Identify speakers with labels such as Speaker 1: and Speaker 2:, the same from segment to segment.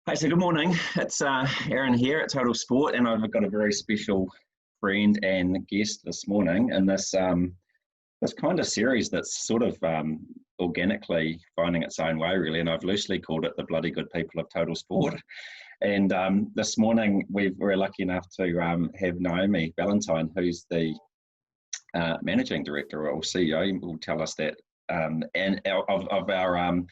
Speaker 1: Hey, so good morning. It's Aaron here at Total Sport, and I've got a very special friend and guest this morning in this kind of series that's sort of organically finding its own way, really. And I've loosely called it the Bloody Good People of Total Sport. And this morning we're lucky enough to have Naomi Ballantyne, who's the managing director or CEO, will tell us that. Of our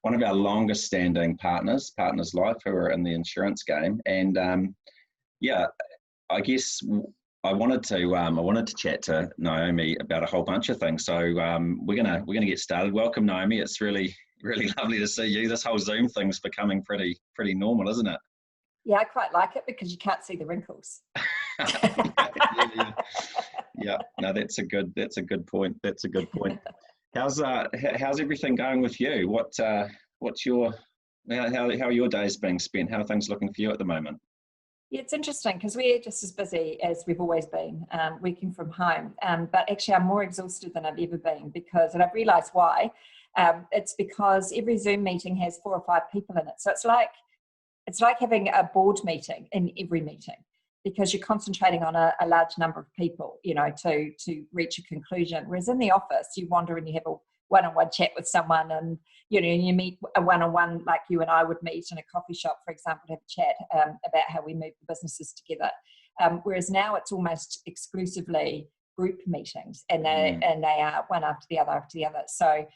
Speaker 1: one of our longest standing Partners Life, who are in the insurance game. And yeah, I guess I wanted to chat to Naomi about a whole bunch of things. So we're gonna get started. Welcome, Naomi. It's really lovely to see you. This whole Zoom thing's becoming pretty normal, isn't it?
Speaker 2: Yeah, I quite like it because you can't see the wrinkles.
Speaker 1: Yeah. No, that's a good point. That's a good point. How's everything going with you? How are your days being spent? How are things looking for you at the moment?
Speaker 2: Yeah, it's interesting because we're just as busy as we've always been, working from home. But actually, I'm more exhausted than I've ever been and I've realised why. It's because every Zoom meeting has 4 or 5 people in it. So it's like having a board meeting in every meeting, because you're concentrating on a large number of people, to reach a conclusion. Whereas in the office, you wander and you have a one-on-one chat with someone, and you meet a one-on-one like you and I would meet in a coffee shop, for example, to have a chat about how we move the businesses together. Whereas now it's almost exclusively group meetings, and they are one after the other. So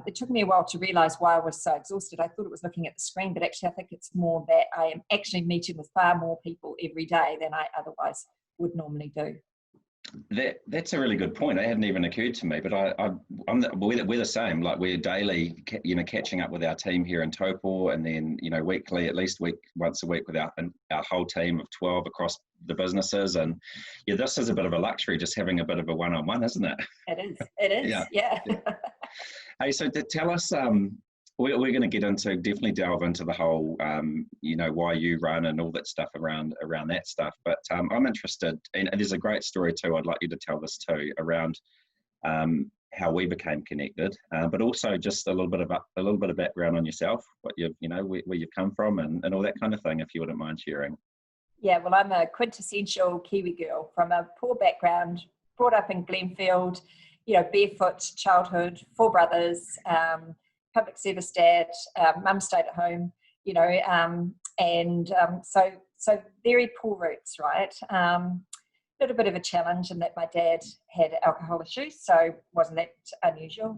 Speaker 2: it took me a while to realise why I was so exhausted. I thought it was looking at the screen, but actually I think it's more that I am actually meeting with far more people every day than I otherwise would normally do.
Speaker 1: That's a really good point. It hadn't even occurred to me, but we're the same. Like, we're daily, catching up with our team here in Taupo, and then weekly, at least once a week with our whole team of 12 across the businesses. And yeah, this is a bit of a luxury, just having a bit of a one-on-one, isn't it?
Speaker 2: It is. Yeah.
Speaker 1: Hey, so to tell us, we're going to definitely delve into the whole, why you run and all that stuff around that stuff. But I'm interested, and there's a great story too. I'd like you to tell this too, around how we became connected, but also just a little bit of background on yourself, what where you've come from, and all that kind of thing, if you wouldn't mind sharing.
Speaker 2: Yeah, well, I'm a quintessential Kiwi girl from a poor background, brought up in Glenfield. Barefoot childhood, 4 brothers, public service dad, mum stayed at home, so very poor roots, right? Little bit of a challenge in that my dad had alcohol issues, so wasn't that unusual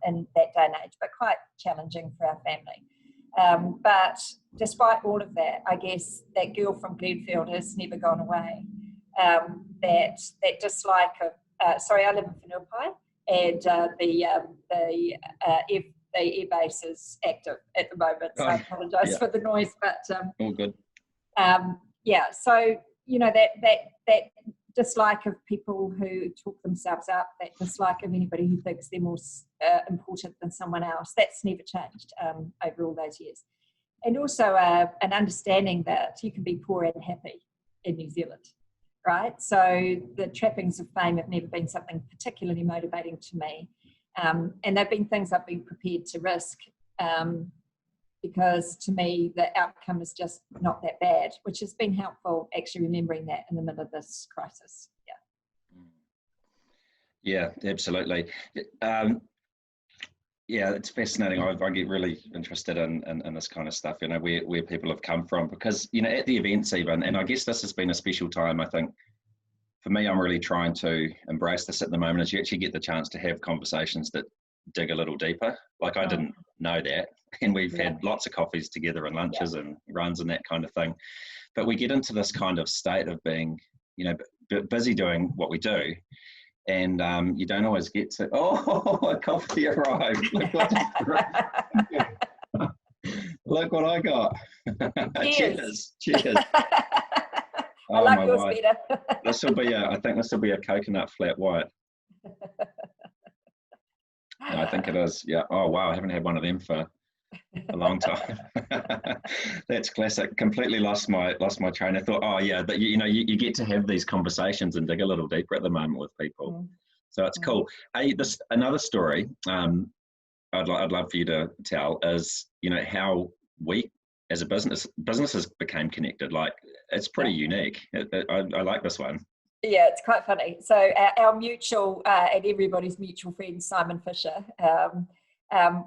Speaker 2: in that day and age, but quite challenging for our family. But despite all of that, I guess that girl from Glenfield has never gone away. That dislike of I live in Whenuapai, and the air base is active at the moment, so I apologise for the noise, but
Speaker 1: all good.
Speaker 2: So that dislike of people who talk themselves up, that dislike of anybody who thinks they're more important than someone else, that's never changed over all those years. And also an understanding that you can be poor and happy in New Zealand. Right, so the trappings of fame have never been something particularly motivating to me, and they've been things I've been prepared to risk, because to me the outcome is just not that bad, which has been helpful, actually remembering that in the middle of this crisis.
Speaker 1: Yeah, absolutely. Yeah, it's fascinating. I get really interested in this kind of stuff, where people have come from, because, at the events even, and I guess this has been a special time, I think, for me. I'm really trying to embrace this at the moment, as you actually get the chance to have conversations that dig a little deeper. Like, I didn't know that, and we've had lots of coffees together and lunches and runs and that kind of thing. But we get into this kind of state of being, busy doing what we do. And you don't always get to, a coffee arrived. Look what I got. Cheers.
Speaker 2: I like yours better.
Speaker 1: I think this will be a coconut flat white. No, I think it is. Yeah. Oh, wow. I haven't had one of them for a long time. That's classic. Completely lost my train of thought. Oh yeah, but you get to have these conversations and dig a little deeper at the moment with people. So it's cool. Hey, another story I'd love for you to tell is, how we as a businesses became connected. Like, it's pretty unique. I like this one.
Speaker 2: Yeah, it's quite funny. So our mutual and everybody's mutual friend, Simon Fisher,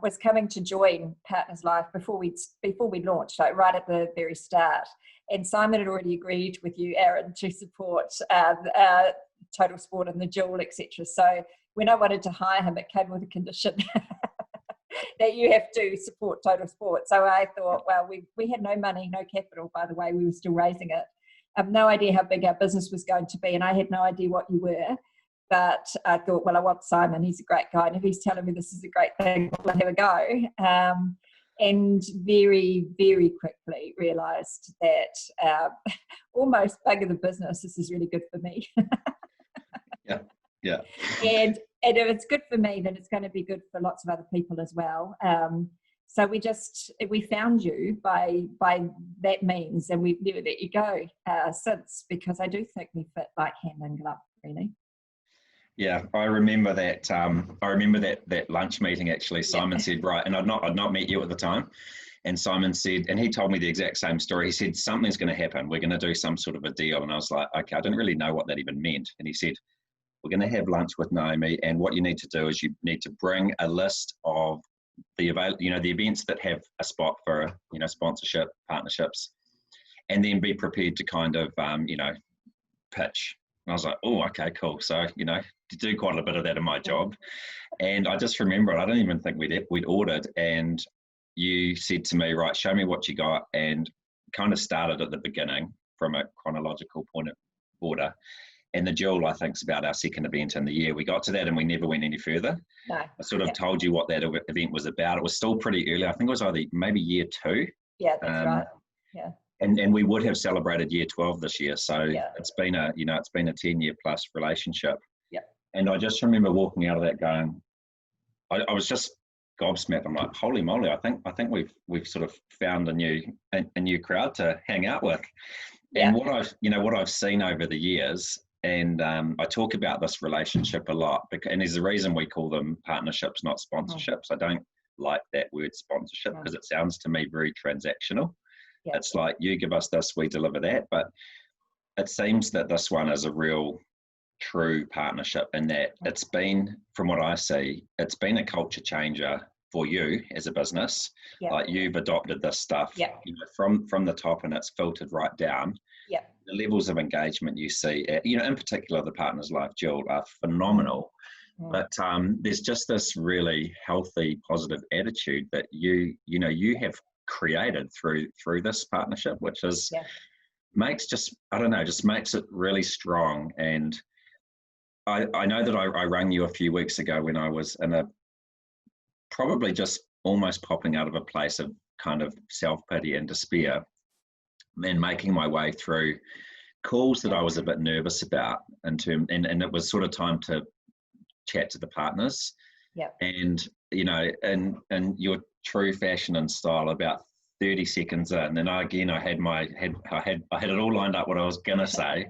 Speaker 2: was coming to join Partners Life before we launched, like right at the very start. And Simon had already agreed with you, Aaron, to support Total Sport and the Jewel, etc. So when I wanted to hire him, it came with a condition that you have to support Total Sport. So I thought, well, we had no money, no capital, by the way, we were still raising it. I have no idea how big our business was going to be, and I had no idea what you were. But I thought, well, I want Simon. He's a great guy, and if he's telling me this is a great thing, I'll have a go. And very, very quickly realised that almost bugger the business, this is really good for me.
Speaker 1: Yeah.
Speaker 2: And if it's good for me, then it's going to be good for lots of other people as well. So we found you by that means, and we've never let you go since, because I do think we fit like hand in glove, really.
Speaker 1: Yeah, I remember that. I remember that lunch meeting. Actually, Simon said, right, and I'd not met you at the time, and Simon said, and he told me the exact same story. He said, something's going to happen. We're going to do some sort of a deal, and I was like, okay, I didn't really know what that even meant. And he said, we're going to have lunch with Naomi, and what you need to do is you need to bring a list of the events that have a spot for sponsorship, partnerships, and then be prepared to kind of pitch. And I was like, oh, okay, cool. So to do quite a bit of that in my job, and I just remember, I don't even think we'd ordered, and you said to me, right, show me what you got, and kind of started at the beginning from a chronological point of order. And the Jewel, I think, is about our second event in the year. We got to that and we never went any further.
Speaker 2: No.
Speaker 1: I sort of told you what that event was about. It was still pretty early. I think it was maybe year 2.
Speaker 2: Yeah, that's right. Yeah.
Speaker 1: And we would have celebrated year 12 this year. So it's been a 10-year plus relationship.
Speaker 2: Yeah.
Speaker 1: And I just remember walking out of that going, I was just gobsmacked. I'm like, holy moly, I think we've sort of found a new crowd to hang out with. Yeah. And what I've seen over the years, and I talk about this relationship a lot, and there's a reason we call them partnerships, not sponsorships. I don't like that word sponsorship because it sounds to me very transactional. Yeah. It's like, you give us this, we deliver that. But it seems that this one is a real true partnership, in that it's been, from what I see, it's been a culture changer for you as a business. Yeah. Like, you've adopted this stuff from the top, and it's filtered right down. Yeah. The levels of engagement you see, in particular the Partners Life Jewel, are phenomenal. But there's just this really healthy, positive attitude that you have created through this partnership, which is makes it really strong. And I know that I rang you a few weeks ago when I was in probably just almost popping out of a place of kind of self-pity and despair, and making my way through calls that I was a bit nervous about, and it was sort of time to chat to the partners. Yeah. And in your true fashion and style, about 30 seconds in, and I had it all lined up what I was gonna say,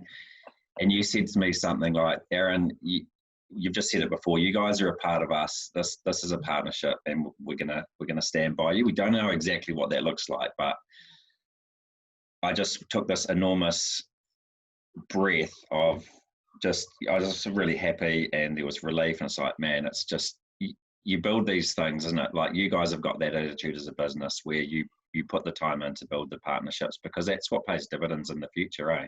Speaker 1: and you said to me something like, Aaron, you've just said it before, you guys are a part of us. This is a partnership, and we're gonna stand by you. We don't know exactly what that looks like, but I just took this enormous breath of I was just really happy, and there was relief, and it's like, man, it's just, you build these things, isn't it? Like, you guys have got that attitude as a business where you put the time in to build the partnerships, because that's what pays dividends in the future, eh?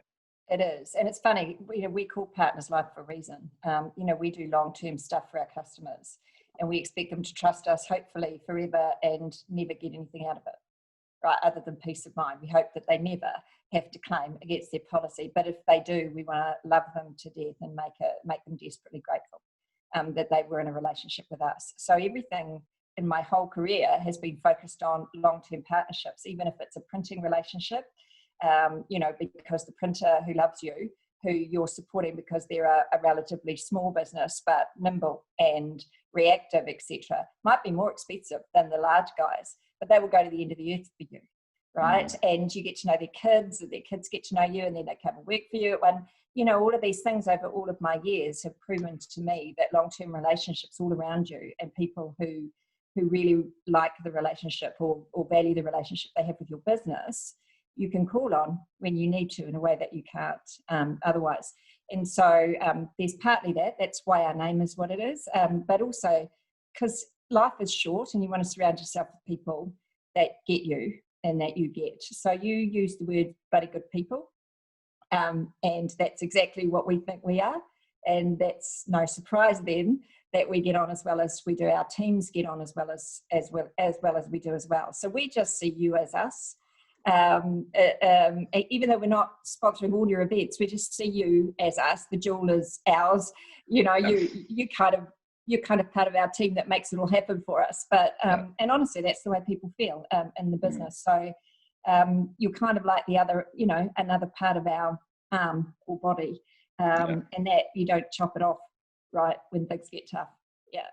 Speaker 2: It is. And it's funny, we call Partners Life for a reason. We do long-term stuff for our customers, and we expect them to trust us, hopefully forever, and never get anything out of it, right? Other than peace of mind. We hope that they never have to claim against their policy. But if they do, we want to love them to death and make them desperately grateful that they were in a relationship with us. So everything in my whole career has been focused on long-term partnerships, even if it's a printing relationship. Because the printer who loves you, who you're supporting because they're a relatively small business but nimble and reactive, etc., might be more expensive than the large guys, but they will go to the end of the earth for you, right? And you get to know their kids, and their kids get to know you, and then they come and work for you. And all of these things over all of my years have proven to me that long-term relationships all around you, and people who who really like the relationship or value the relationship they have with your business, you can call on when you need to in a way that you can't otherwise. And so there's partly that's why our name is what it is, but also because life is short and you want to surround yourself with people that get you and that you get. So you use the word bloody good people, and that's exactly what we think we are. And that's no surprise then that we get on as well as we do. Our teams get on as well as we do as well. So we just see you as us. Even though we're not sponsoring all your events, we just see you as us. The jewel is ours. You know, you're kind of part of our team that makes it all happen for us. But and honestly, that's the way people feel in the business. So you're kind of like the other, you know, another part of our arm or body, and that you don't chop it off right when things get tough. Yeah.